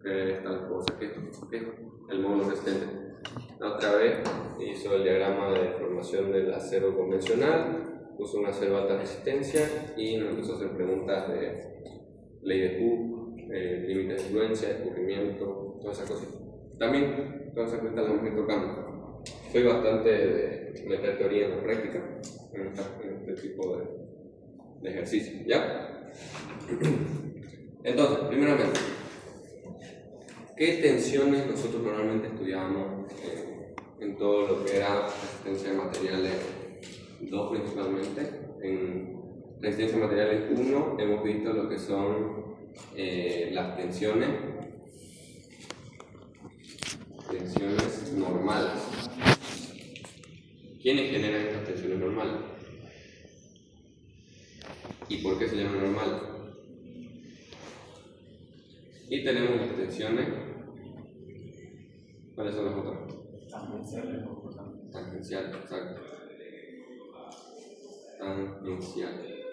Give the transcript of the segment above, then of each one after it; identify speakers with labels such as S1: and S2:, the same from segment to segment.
S1: que es tal cosa, que el módulo resistente. La otra vez hizo el diagrama de formación del acero convencional, puso un acero de alta resistencia y nos empezó a hacer preguntas de ley de Hooke, límites de influencia, descubrimiento, todas esas cosas. También todas esas cosas las vamos a ir tocando. Soy bastante de meter teoría en la práctica en este tipo de ejercicio, ¿ya? Entonces, primeramente, ¿qué tensiones nosotros normalmente estudiamos en todo lo que era resistencia de materiales 2 principalmente? En resistencia de materiales 1 hemos visto lo que son las tensiones normales. ¿Quiénes generan estas tensiones normales? ¿Y por qué se llaman normales? Y tenemos las tensiones. ¿Cuáles son las otras? Tangenciales, exacto. Tangenciales.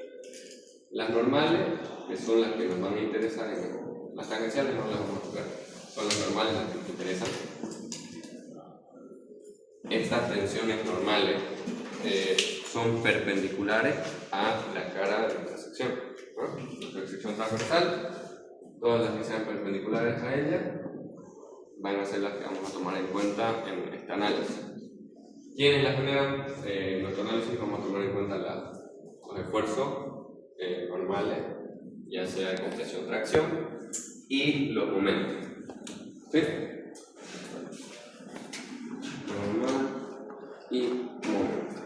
S1: Las normales, que son las que nos van a interesar, las tangenciales no las vamos a tocar, son las normales las que nos interesan. Estas tensiones normales son perpendiculares a la cara de nuestra sección, ¿no? Nuestra sección transversal, todas las que sean perpendiculares a ella van a ser las que vamos a tomar en cuenta en este análisis. ¿Quiénes las generan? En nuestro análisis vamos a tomar en cuenta los esfuerzos normales, ya sea de compresión-tracción, y los momentos. ¿Sí? Normal y momento.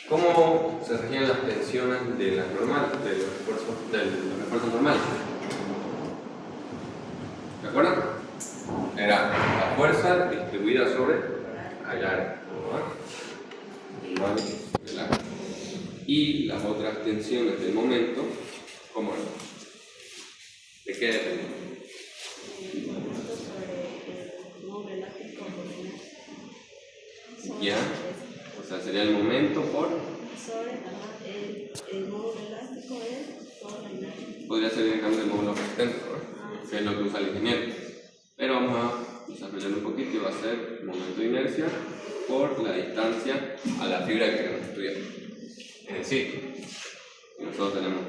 S1: ¿Cómo se regían las tensiones de las normales, de los esfuerzos normales? ¿De acuerdo? Era la fuerza distribuida sobre el área, igual el área. Y las otras tensiones del momento, ¿cómo eran? ¿De qué dependen? Ya, o sea, sería el momento por.
S2: El módulo elástico es toda la inercia.
S1: Podría ser directamente el módulo resistente, ¿no? Que es lo que usa el ingeniero. Pero vamos a desarrollar un poquito y va a ser el momento de inercia por la distancia a la fibra que queremos estudiar. Es decir, si nosotros tenemos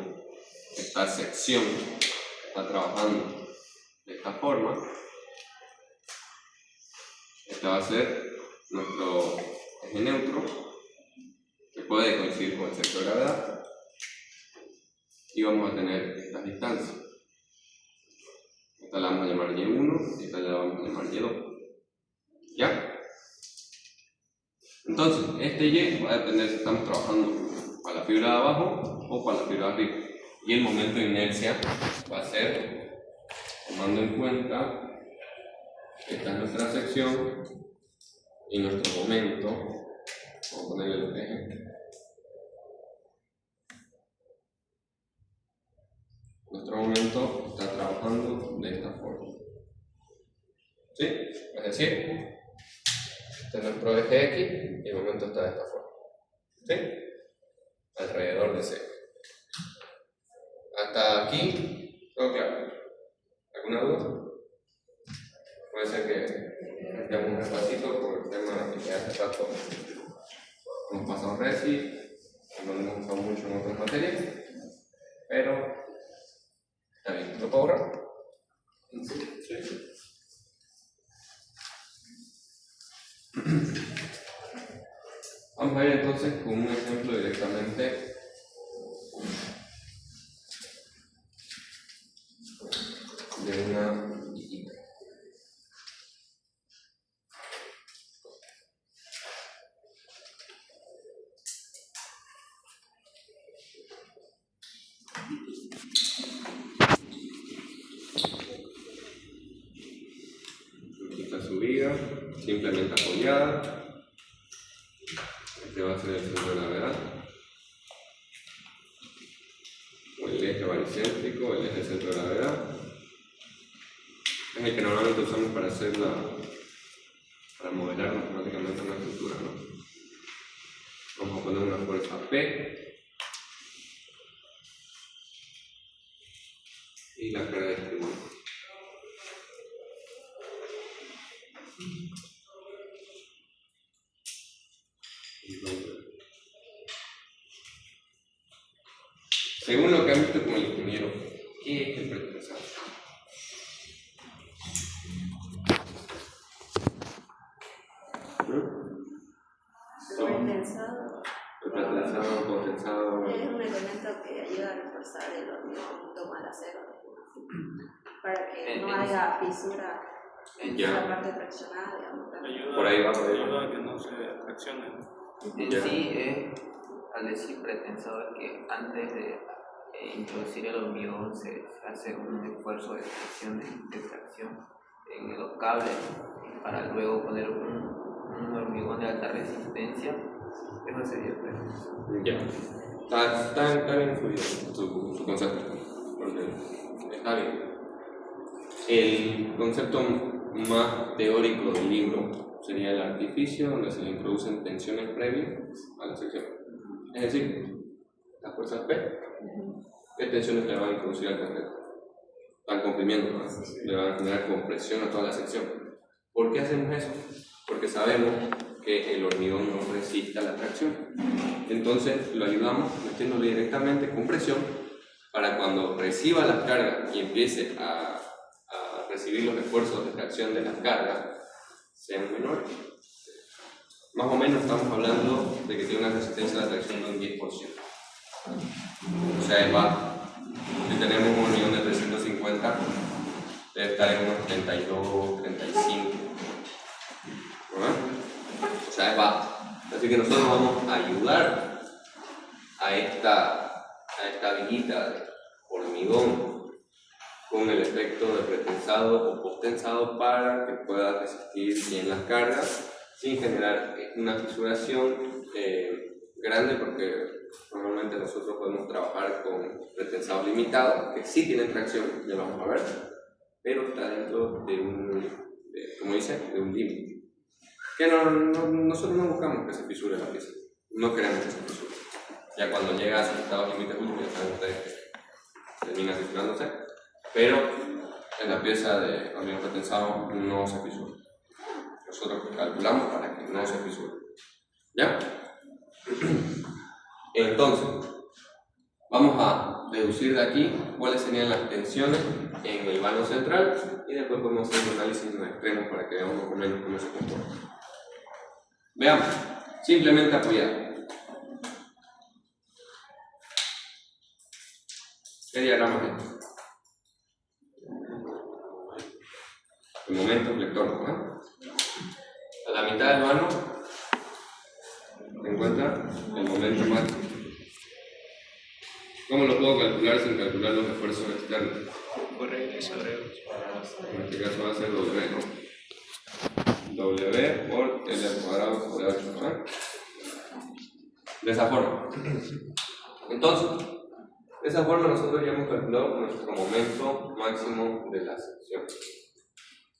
S1: esta sección que está trabajando de esta forma, esta va a ser nuestro eje neutro, que puede coincidir con el centro de gravedad, y vamos a tener estas distancias. Esta la vamos a llamar Y1 y esta la vamos a llamar Y2. ¿Ya? Entonces, este Y va a depender si estamos trabajando para la fibra de abajo o para la fibra de arriba. Y el momento de inercia va a ser, tomando en cuenta que esta es nuestra sección y nuestro momento, vamos a ponerle el eje. Nuestro momento está trabajando de esta forma. ¿Sí? Es decir, este es nuestro eje X y el momento está de esta forma. ¿Sí? Alrededor de ese eje. Hasta aquí, todo claro. ¿Alguna duda? Puede ser que demos un repasito por el tema de que hace rato hemos pasado Resi, no lo hemos usado mucho en otras materias, pero está bien. ¿Lo puedo borrar? Sí. Vamos a ir entonces con un ejemplo directamente de una hijita. Aquí está su viga, simplemente apoyada. Este va a ser el centro de gravedad, o el eje baricéntrico, el eje centro de gravedad. Es el que normalmente usamos para para modelar matemáticamente una estructura, ¿no? Vamos a poner una fuerza P y la carga distribuida.
S2: haya fisura en
S1: Ya.
S2: la parte traccionada, digamos.
S3: Ayuda,
S1: Por ahí va, por ahí va.
S3: ayuda a que no se traccione.
S4: En
S1: Ya.
S4: sí, al decir pretensador que antes de introducir el hormigón se hace un esfuerzo de tracción en los cables para luego poner un hormigón de alta resistencia. Eso sería el pretensado.
S1: Ya. Está bien fluido su concepto. Porque está bien. El concepto más teórico del libro sería el artificio, donde se le introducen tensiones previas a la sección. Es decir, las fuerzas P, ¿qué tensiones le van a introducir al concreto? Están comprimiendo, ¿no? Le van a generar compresión a toda la sección. ¿Por qué hacemos eso? Porque sabemos que el hormigón no resiste a la tracción. Entonces lo ayudamos metiéndole directamente compresión para cuando reciba las cargas y empiece a recibir los esfuerzos de tracción de las cargas sean menores. Más o menos estamos hablando de que tiene una resistencia a la tracción de un 10%. O sea, es bajo. Si tenemos un hormigón de 350, debe estar en unos 32, 35. ¿No? O sea, es bajo. Así que nosotros vamos a ayudar a esta viguita de hormigón con el efecto de pretensado o posttensado para que pueda resistir bien las cargas sin generar una fisuración grande, porque normalmente nosotros podemos trabajar con pretensados limitados que sí tienen tracción, ya lo vamos a ver, pero está dentro de como dice, de un límite. Que nosotros no buscamos que se fisure la pieza, no queremos que se fisure. Ya cuando llega a sus estados límites últimos, ya saben ustedes que termina fisurándose, pero en la pieza de hormigón pretensado no se fisura. Nosotros calculamos para que no se fisure. ¿Ya? Entonces, vamos a deducir de aquí cuáles serían las tensiones en el vano central y después podemos hacer un análisis en los extremos para que veamos más o menos cómo se comporta. Veamos, simplemente apoyar. ¿Qué diagrama es este? El momento flector, ¿no? A la mitad del vano se encuentra el momento máximo. ¿Cómo lo puedo calcular sin calcular los esfuerzos externos?
S3: Por X sobre X.
S1: En este caso va a ser W, ¿no? W por L al cuadrado sobre 8, ¿no? De esa forma. Entonces, de esa forma nosotros ya hemos calculado nuestro momento máximo de la sección,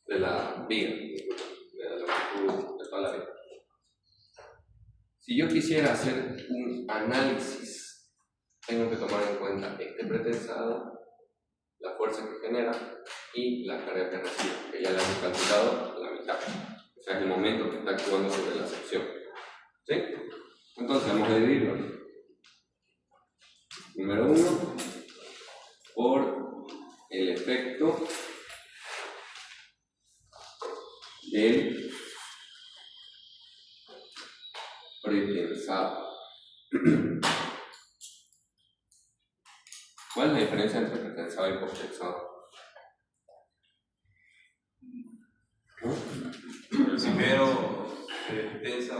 S1: de la viga, de la longitud de toda la viga. Si yo quisiera hacer un análisis, tengo que tomar en cuenta este pretensado, la fuerza que genera y la carga que recibe, que ya la hemos calculado a la mitad. O sea, es el momento que está actuando sobre la sección. ¿Sí? Entonces vamos a dividirlo. Número 1 por el efecto del pretensado. ¿Cuál es la diferencia entre pretensado y posttensado?
S5: Primero se tensa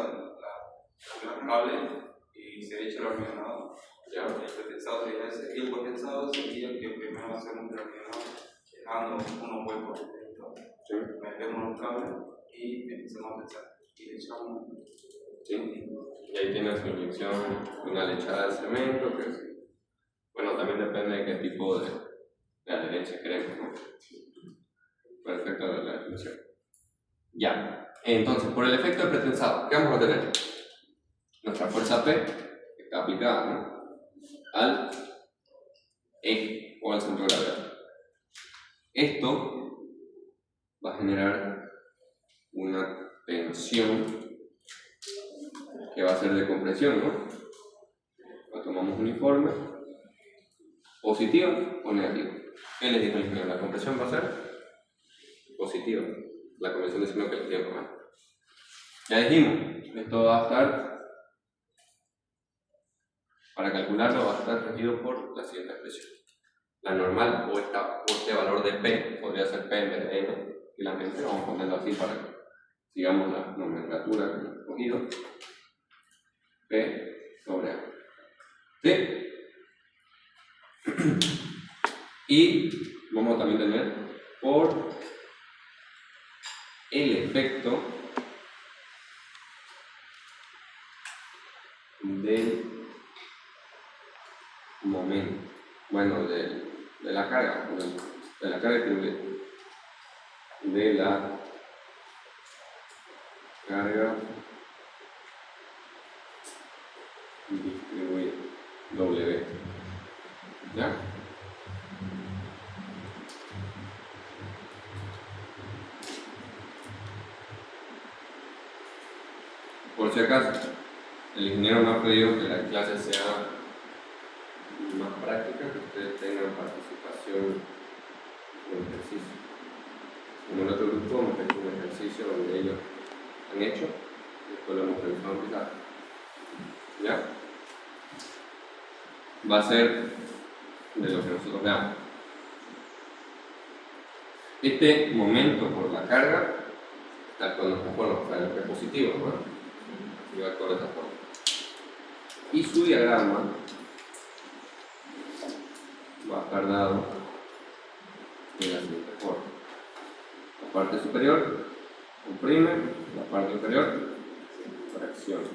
S5: la cable y se echa el hormigonado.
S1: ¿Ya?
S5: El pretensado sería ese, y el potensado sería que primero hacemos el hormigonado dejando unos huecos dentro.
S1: ¿Sí?
S5: Metemos los cables y empezamos a tensar. Y le echamos.
S1: ¿Sí? Y ahí tienes la inyección de una lechada de cemento, que es, bueno, también depende de qué tipo de adherencia queremos, ¿no? Perfecto de la definición. Ya, entonces, por el efecto de pretensado, ¿qué vamos a tener? Nuestra fuerza P está aplicada, ¿no? Al eje o al centro de gravedad. Esto va a generar una tensión que va a ser de compresión, ¿no? La tomamos uniforme, positiva o negativa. ¿Qué les dijo el ingeniero? La compresión va a ser positiva. La convención diciendo que el tiempo, ¿no? Ya dijimos, esto va a estar, para calcularlo, va a estar regido por la siguiente expresión. la normal o este valor de P, podría ser P en vez de N, tranquilamente, vamos a ponerlo así para que sigamos la nomenclatura que hemos escogido. P sobre A. ¿Sí? Y vamos a también tener por el efecto del momento, bueno, de la carga, de la carga distribuida, de la carga distribuida, W, ¿ya? Por si acaso, el ingeniero me ha pedido que la clase sea más práctica, que ustedes tengan participación en ejercicio. Como el otro grupo hemos hecho un ejercicio donde ellos han hecho, después lo hemos revisado en pizarra. ¿Ya? Va a ser de lo que nosotros veamos. Este momento por la carga está con nuestra forma, o sea, lo que es positivo, ¿no? Y va con esta forma. Y su diagrama va a estar dado de la siguiente forma. La parte superior comprime, la parte inferior fracciona.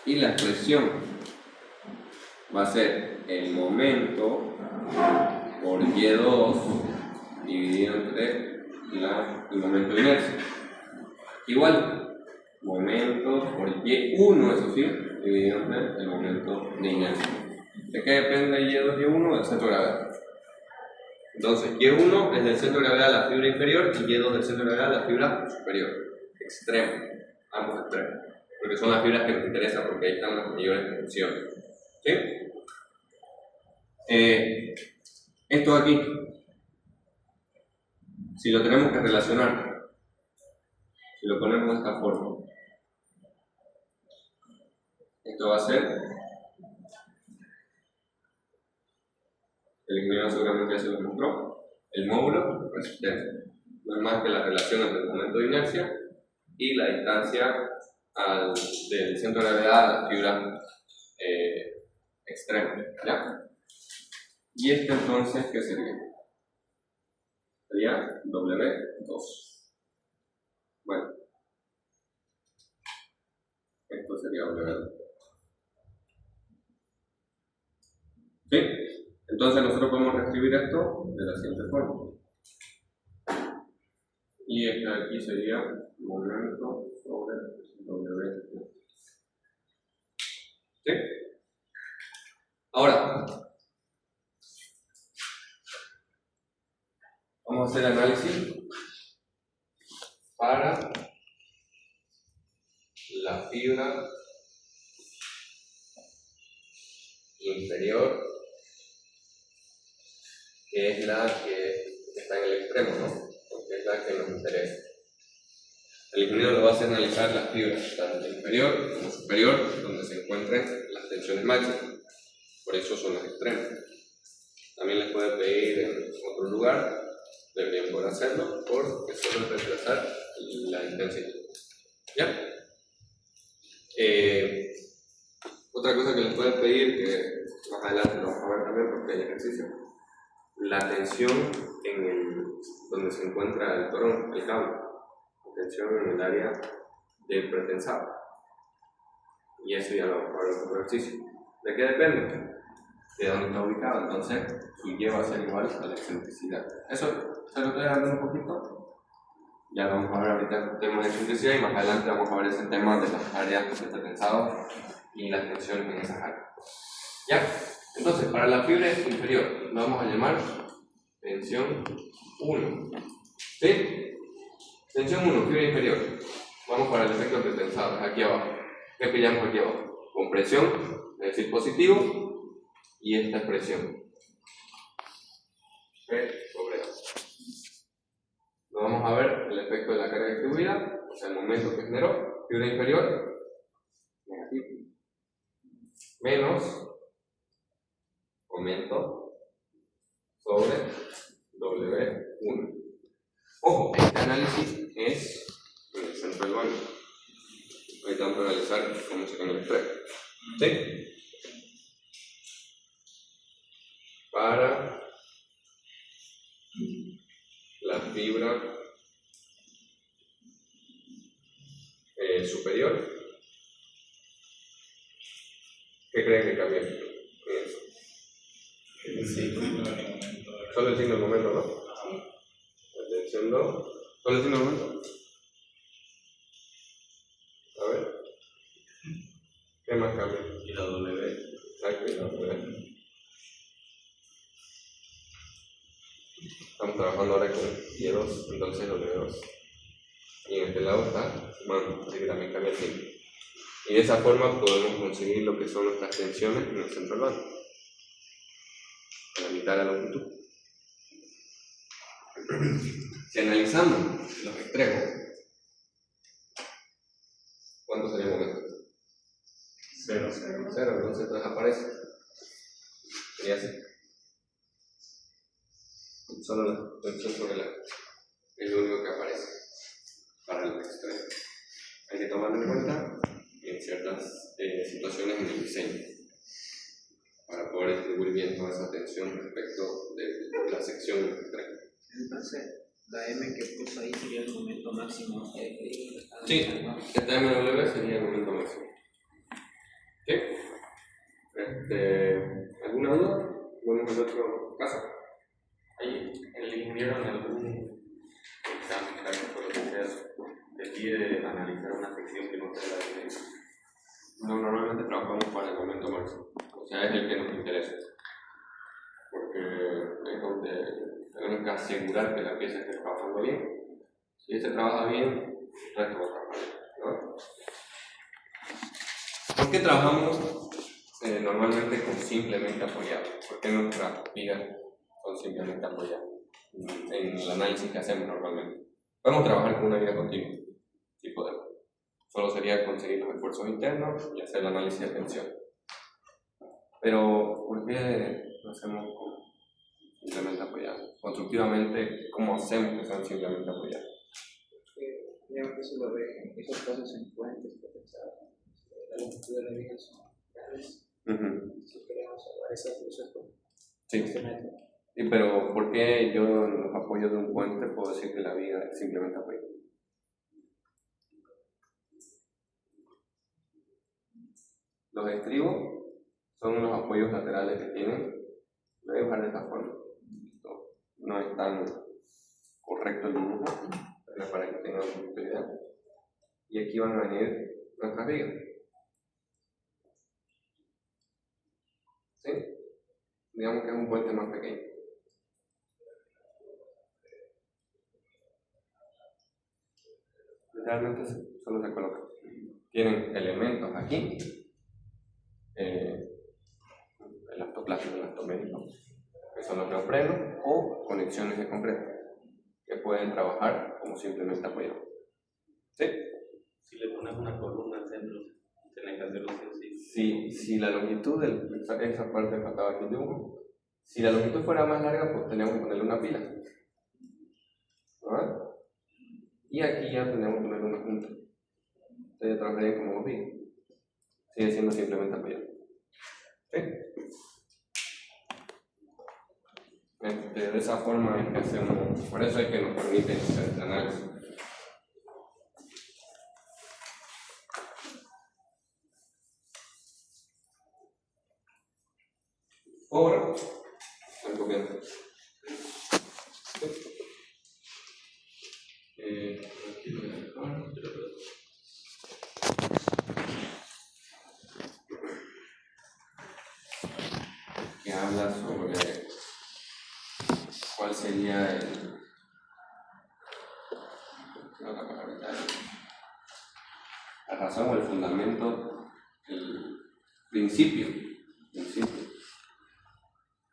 S1: Y la expresión va a ser el momento por Y2 dividido entre el momento de inercia. Igual, momento por Y1, eso sí, dividido entre el momento de inercia. ¿De qué depende Y2 y Y1? Del centro de gravedad. Entonces, Y1 es del centro de gravedad de la fibra inferior y Y2 del centro de gravedad de la fibra superior. Extremo, ambos extremos. Porque son las fibras que nos interesan, porque ahí están las mayores tensiones. ¿Sí? Esto de aquí, si lo tenemos que relacionar, si lo ponemos de esta forma, esto va a ser, el ingeniero seguramente ya se lo mostró, el módulo resistencia. No es más que la relación entre el momento de inercia y la distancia del centro de gravedad a la fibra extrema. ¿Ya? Y este entonces, ¿qué sería? Sería W2. Bueno, esto sería W2. ¿Sí? Entonces nosotros podemos reescribir esto de la siguiente forma. Y este de aquí sería momento sobre W2. ¿Sí? Ahora, vamos a hacer análisis para la fibra inferior, que es la que está en el extremo, ¿no? Porque es la que nos interesa. El ingeniero lo va a hacer analizar las fibras, tanto inferior como superior, donde se encuentren las tensiones máximas. Por eso son los extremos. También les puede pedir en otro lugar, deberían poder hacerlo, porque solo es reemplazar la intensidad. ¿Ya? Otra cosa que les puede pedir, que más adelante lo vamos a ver también porque hay ejercicio, la tensión donde se encuentra el torón, el cable, la tensión en el área del pretensado. Y eso ya lo vamos a ver en otro ejercicio. ¿De qué depende? De dónde está ubicado, entonces su Y va a ser igual a la excentricidad. Eso se lo estoy dando un poquito. Ya lo vamos a ver ahorita el tema de excentricidad y más adelante vamos a ver ese tema de las áreas de pretensado y las tensiones en esas áreas. ¿Ya? Entonces, para la fibra inferior, lo vamos a llamar tensión 1. ¿Sí? Tensión 1, fibra inferior. Vamos para el efecto pretensado, es aquí abajo. ¿Qué pillamos aquí abajo? Compresión, es decir, positivo, y esta expresión. P sobre A. Lo vamos a ver el efecto de la carga distribuida, o sea, el momento que generó, fibra inferior, negativo, menos momento sobre W1. Ojo, este análisis es en el centro del banco. Ahorita vamos a analizar cómo se llama el estrés. ¿Sí? Para la fibra superior, ¿qué creen que cambia en eso? Solo el signo del momento, ¿no? Atención, ¿no? Solo el signo del momento. A ver. ¿Qué más cambia?
S5: Y la W.
S1: Exacto, y la W. Estamos trabajando ahora con Y2, entonces W2. Y en este lado está sumando, así que también cambia el signo. Y de esa forma podemos conseguir lo que son nuestras tensiones en el centro del banco. A la mitad de la longitud. Si analizamos los extremos, ¿cuánto sería el momento?
S5: 0.
S1: 0, entonces desaparece. Sería así. Solo la tensión sobre la es lo único que aparece para el extremo. Hay que tomarlo en cuenta en ciertas situaciones en el diseño para poder distribuir bien toda esa tensión respecto de la sección del extremo.
S4: Entonces, la M que puso ahí sería el momento máximo.
S1: Sí, esta MW sería el momento máximo. ¿Sí? ¿Alguna duda? ¿Vamos al otro caso?
S3: Ahí el ingeniero en algún examen técnico, lo que sea, te pide analizar una sección que no sea la de.
S1: No, normalmente trabajamos para el momento máximo. O sea, es el que nos interesa. Porque es donde tenemos que asegurar que la pieza esté trabajando bien. Si se trabaja bien, el resto va a trabajar bien, ¿no? ¿Por qué trabajamos normalmente con simplemente apoyado? ¿Por qué nuestras vigas son simplemente apoyadas en el análisis que hacemos normalmente? Podemos trabajar con una viga continua, si podemos. Solo sería conseguir los esfuerzos internos y hacer el análisis de tensión. Pero, ¿por qué lo hacemos con simplemente apoyados? Constructivamente, ¿cómo hacemos que sean simplemente apoyados?
S4: Digamos que eso lo ve, esos casos en fuentes potenciadas. La longitud de la viga son grandes. Si queremos salvar esas luces con este método.
S1: Sí, pero ¿por qué yo en los apoyos de un puente puedo decir que la viga es simplemente apoyo? Los estribos son los apoyos laterales que tienen. Lo voy a dejar de esta forma. No es tan correcto el dibujo, pero para que tengan un poquito de idea. Y aquí van a venir nuestras vigas. ¿Sí? Digamos que es un puente más pequeño. Realmente solo se coloca. Tienen elementos aquí, elastoplástico, elastomérico, que son los neoprenos, o conexiones de concreto, que pueden trabajar como simplemente apoyados. ¿Sí?
S3: Si le pones una columna al centro, tenés que hacerlo así.
S1: Si la longitud de esa parte que faltaba aquí de dibujo, si la longitud fuera más larga, pues tenemos que ponerle una pila. ¿No? Y aquí ya tenemos que ponerle una punta. Ustedes trabajarían como dos vigas. Sigue siendo simplemente apoyado. ¿Sí? De esa forma es que hacemos, por eso es que nos permite hacer este análisis. Ahora, están copiando. Aquí lo voy a dejar. Que habla sobre cuál sería la razón o el fundamento, el principio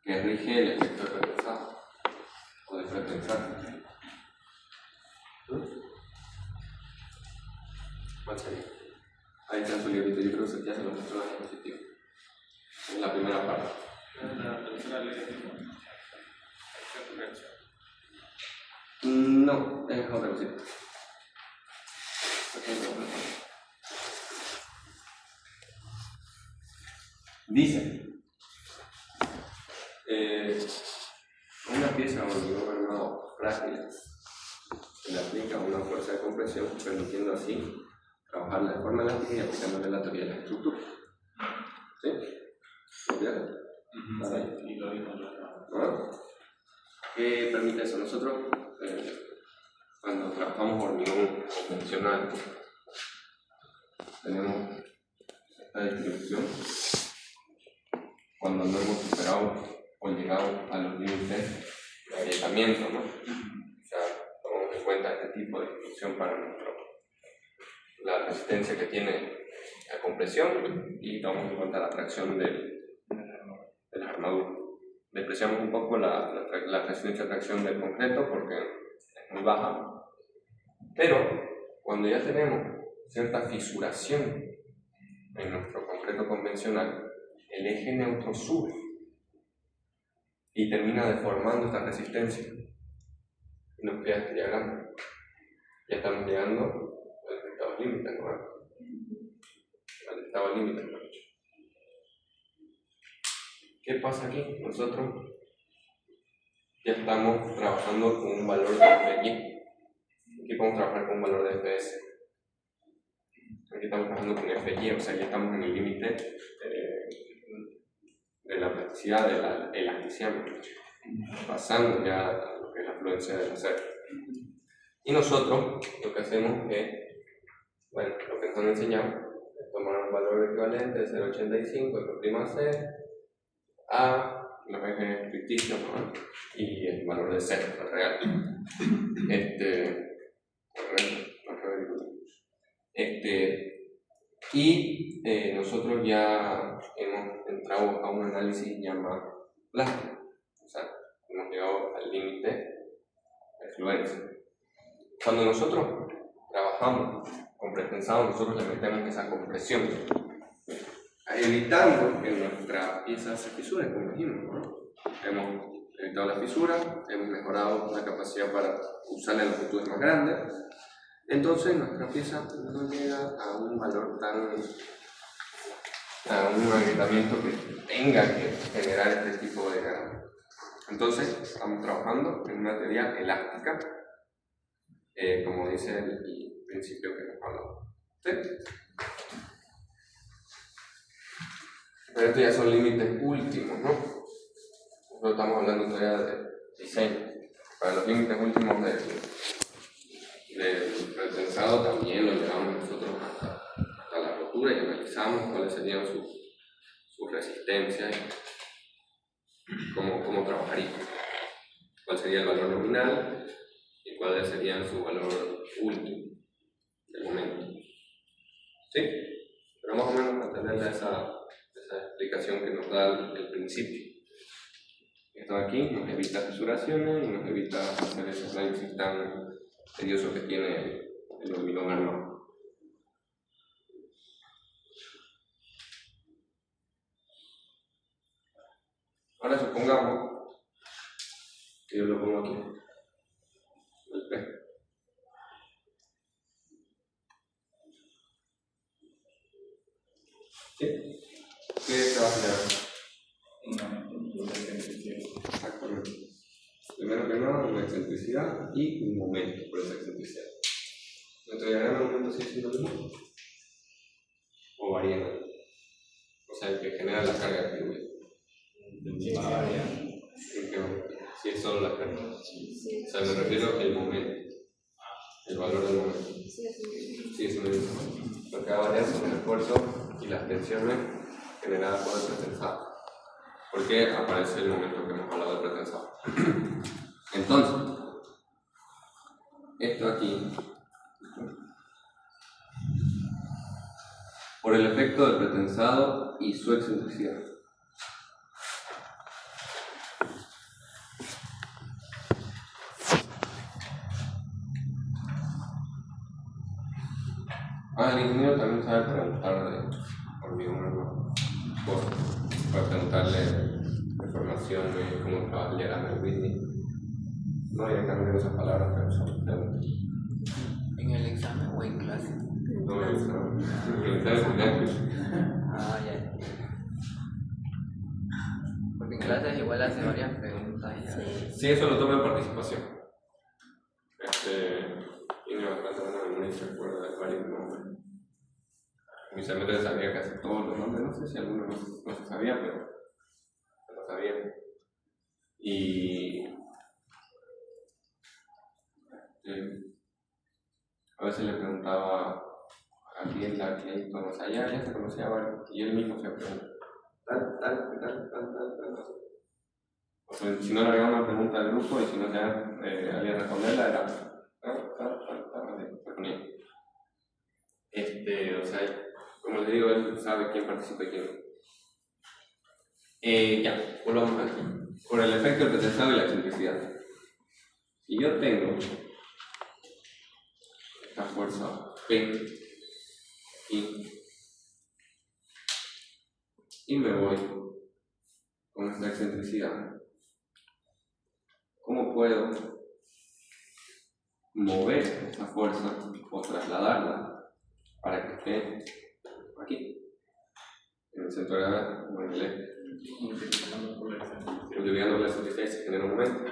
S1: que rige el efecto de pretensado o de pretensar. ¿Cuál sería? Ahí está en su librito, yo creo que ya se lo mostró en la diapositiva. En la primera parte.
S3: La tensión neutral es reacción.
S1: No, es otra cosita. Dice, una pieza o hormigón armado frágil se le aplica una fuerza de compresión, permitiendo así trabajarla de forma elástica y aplicándole la teoría de la estructura. ¿Sí? ¿Bien?
S3: Y lo dijo
S1: ¿No? ¿Qué permite eso? Nosotros, cuando trabajamos hormigón convencional, tenemos esta distribución cuando no hemos superado o llegado a los límites de agrietamiento, ¿no? O sea, tomamos en cuenta este tipo de distribución para la resistencia que tiene la compresión y tomamos en cuenta la tracción de la armadura. Despreciamos un poco la resistencia de tracción del concreto porque es muy baja, pero cuando ya tenemos cierta fisuración en nuestro concreto convencional, el eje neutro sube y termina deformando esta resistencia y nos queda este diagrama. Ya estamos llegando al estado límite, ¿no? Al estado límite, ¿no? ¿Qué pasa aquí? Nosotros ya estamos trabajando con un valor de FY. Aquí podemos trabajar con un valor de FS. Aquí estamos trabajando con FY, o sea, ya estamos en el límite de la plasticidad, de la elasticidad, pasando ya a lo que es la fluencia del acero. Y nosotros lo que hacemos es, bueno, lo que nos han enseñado es tomar un valor equivalente de 0,85 F'C a los ejes ficticios, ¿no? Y el valor de 0, el real. Y nosotros ya hemos entrado a un análisis ya más plástico, o sea, hemos llegado al límite de fluencia. Cuando nosotros trabajamos con pretensado, nosotros le metemos esa compresión, evitando que nuestra pieza se fisure, como dijimos, ¿no? Hemos evitado la fisura, hemos mejorado la capacidad para usarla en longitudes más grandes. Entonces nuestra pieza no llega a un valor a un agrietamiento que tenga que generar este tipo de diagrama. Entonces estamos trabajando en una teoría elástica, como dice el principio que nos habló. ¿Sí? Pero estos ya son límites últimos, ¿no? Nosotros estamos hablando todavía de diseño. Para los límites últimos del pretensado también lo llevamos nosotros hasta la rotura y analizamos cuáles serían sus resistencias y cómo trabajaría. Cuál sería el valor nominal y cuáles serían su valor último del momento. ¿Sí? Pero más o menos para tener esa explicación que nos da el principio. Esto aquí nos evita fisuraciones y nos evita hacer esos análisis tan tediosos que tiene el hormigón armado. Ahora supongamos que yo lo pongo aquí, el P. ¿Sí? ¿Qué se va a generar? Exactamente. Primero que nada, una excentricidad y un momento por esa excentricidad. ¿Nuestro diagrama de momento sigue siendo el mismo? ¿O varía? O sea, el que genera la carga que huye. Si es solo la carga. O sea, me refiero al momento. El valor del momento. Sigue siendo el mismo. Lo que va a variar son el esfuerzo y las tensiones generadas por el pretensado. ¿Por qué aparece el momento que hemos hablado del pretensado? Entonces, esto aquí, por el efecto del pretensado y su excentricidad. El ingeniero también sabe preguntar de hormigón armado. Para preguntarle información. participación de cómo trabajar a Mel Whitney. No había cambiado esas palabras, pero son preguntas.
S4: ¿En el examen o en clase?
S1: No me gusta.
S4: Ah, ya. Porque en clases igual hace varias preguntas. Ya.
S2: Sí.
S1: Sí, eso lo tomo en participación. Tiene bastante buena memoria y se acuerda de varios nombres. Inicialmente sabía casi todos los nombres, no sé si algunos no se sabía, pero lo sabía. Y a veces le preguntaba a alguien que conoce allá, ya se conocía varios, y él mismo se pregunta, tal. O sea, si no le había una pregunta al grupo y si no ya alguien responderla, era se ponía. O sea, como les digo, él sabe quién participa y quién no. Ya, volvamos aquí. Por el efecto del pretensado y la excentricidad. Si yo tengo esta fuerza P y me voy con esta excentricidad, ¿cómo puedo mover esta fuerza o trasladarla para que esté aquí, en el centro de gravedad o en el eje? Multiplicando la excentricidad y se genera un momento, ¿no?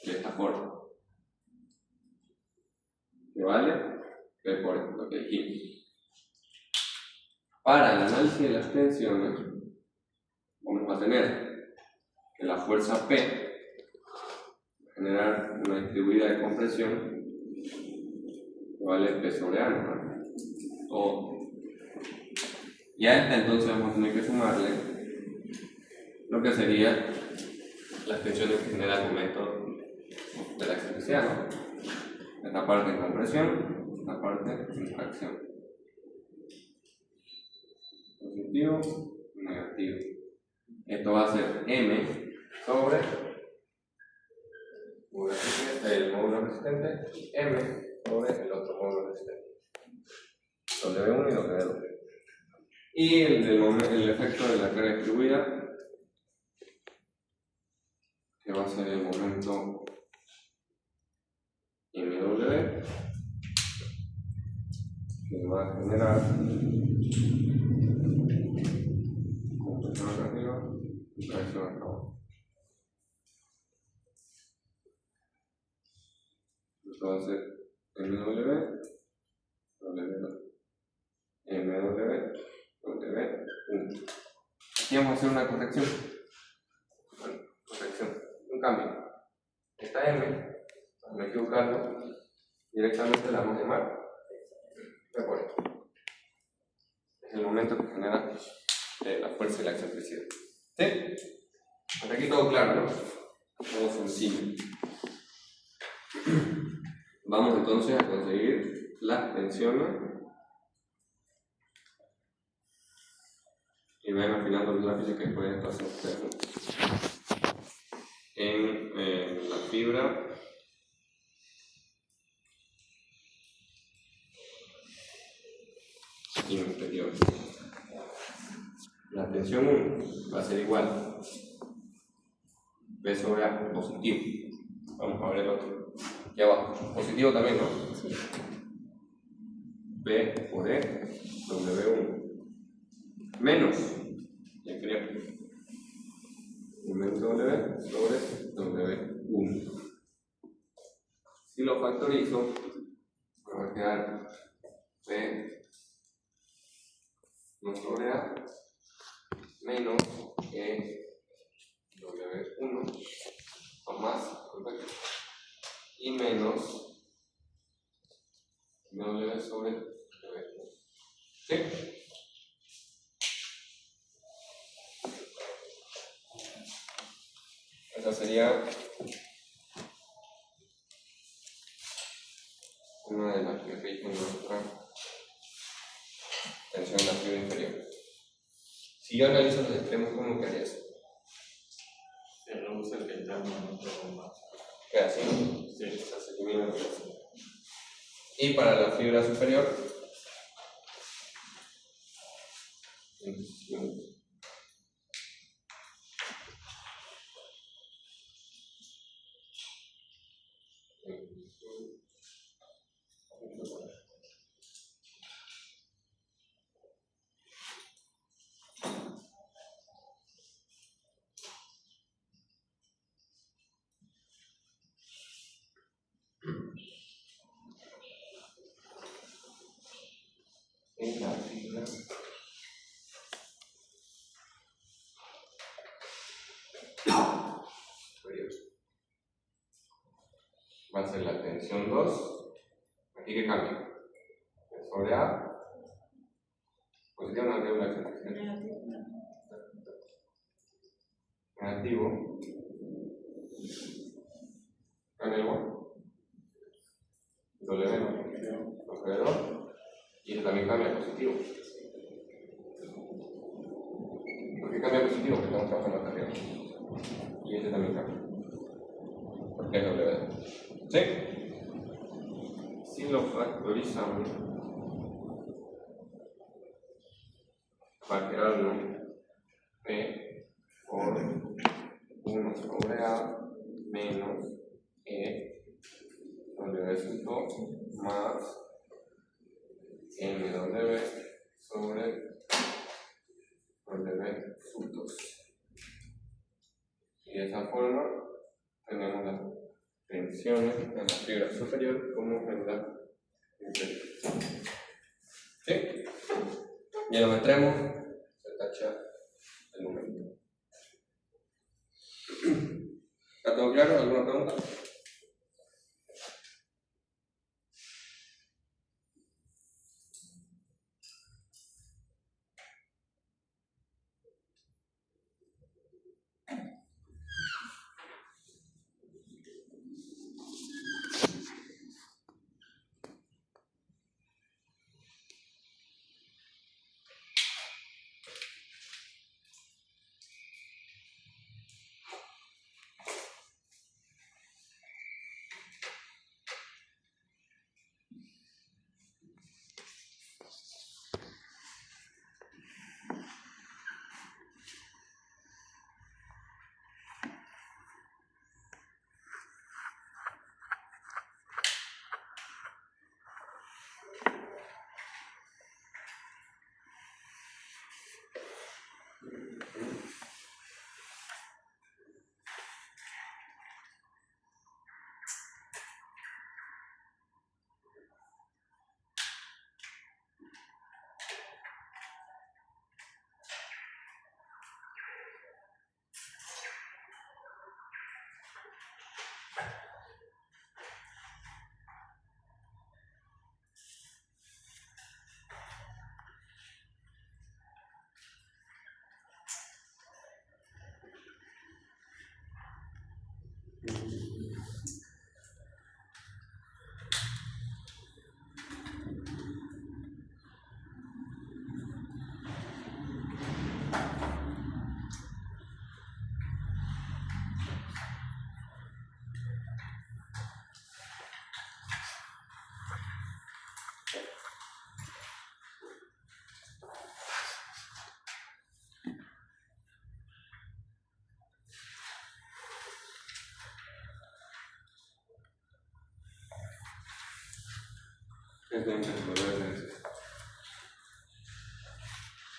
S1: De esta forma. ¿Qué vale? P por lo que dijimos. Para el análisis de las tensiones, vamos a tener que la fuerza P va a generar una distribuida de compresión que vale P sobre A, ¿no? Todo. Y a esta entonces vamos a tener que sumarle lo que sería las tensiones que genera el momento de la excentricidad, ¿no? Esta parte de compresión, esta parte de tracción. Positivo y negativo. Esto va a ser M sobre el módulo resistente y M sobre el otro módulo resistente. W1 y W2. Y el efecto de la carga distribuida, que va a ser el momento MW, que va a generar compresión acá arriba y tracción acá abajo. Entonces, MW, W2, MW, W1. Aquí vamos a hacer una corrección. Bueno, corrección, un cambio. Esta M, para no equivocarlo, directamente la vamos a llamar P por esto. Es el momento que genera la fuerza y la excentricidad. ¿Sí? Hasta aquí todo claro, ¿no? Todo sencillo. Vamos entonces a conseguir las tensiones. Y vayan afilando los lápices que pueden estar ustedes. En la fibra inferior. La tensión 1 va a ser igual B sobre A positivo. Vamos a ver el otro. Aquí abajo. Positivo también, ¿no?
S2: Sí.
S1: B por E, W1. Menos, ya inferior. Momento W sobre W1. Si lo factorizo, me va a quedar B no sobre A menos E W1 o más, y menos W sobre W1. ¿Sí? Esa sería una de las que rigen nuestra tensión en la fibra inferior. Si yo analizo los extremos, ¿cómo quedaría eso?
S3: Se reduce el interno a nuestro más.
S1: Queda así, ¿no?
S3: Sí.
S1: O sea, se elimina la fuerza. Y para la fibra superior, en la fibra superior. Va a ser la tensión 2. Aquí que cambia. Sobre A. Positiva o negativa la excentricidad. Negativo. Cambia igual. W no. Alrededor. Y este también cambia a positivo. ¿Por qué cambia a positivo? Porque estamos trabajando hasta arriba. Y este también cambia. Porque es W. ¿Sí? Si lo factorizamos, va a quedar P por 1 sobre A menos E W sub 2 más MW sobre W sub 2. Y de esa forma tenemos las tensiones en la fibra superior como en la inferior. ¿Sí? Ya lo metremos, se tacha el número. ¿Está todo claro? ¿Alguna pregunta?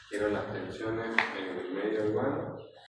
S1: Quiero las tensiones en el medio urbano